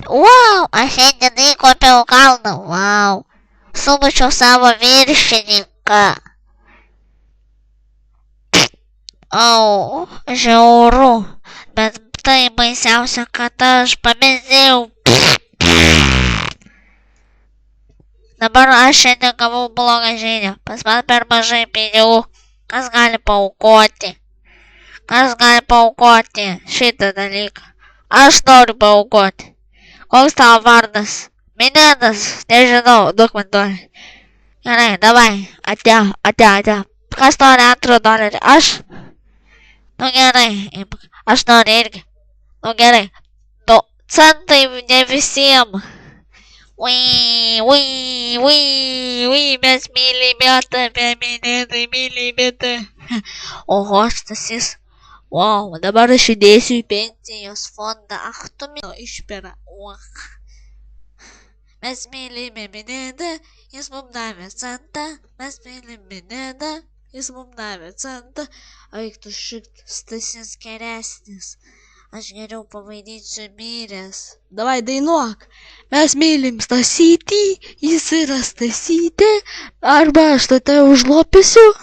Wow, aš šiandien įkopiau kalną, wow. Sumušiau savo viršininką. Au, žiauru, bet tai baisiausia, kad aš pamėsėjau. Dabar aš šiandien gavau blogą žinią, pas man per mažai pinigų. Kas gali paaukoti? Kas gali paaukoti šitą dalyką? Aš noriu paaukoti. Koks tavo vardas? Minėtas, nežinau, duok man dolį. Gerai, davai, atėjo. Kas nori $2? Aš? Nu gerai, aš noriu irgi. Nu gerai, centai ne visiems. Mes mylime tave, minėtai, mylime tave. Oho, šitas jis. Wow, dabar aš įdėsiu į pensijos fondą. Ach, tu išpera. Mes mylime minėtą, jis mums davė centą. Mes mylime minėtą, jis mums davė centą. Eik tu Stasys geresnis. Aš geriau pavaidinsiu miręs. Davai dainuok. Mes mylim Stasytį, jis yra Stasytė. Arba aš tai užlopysiu.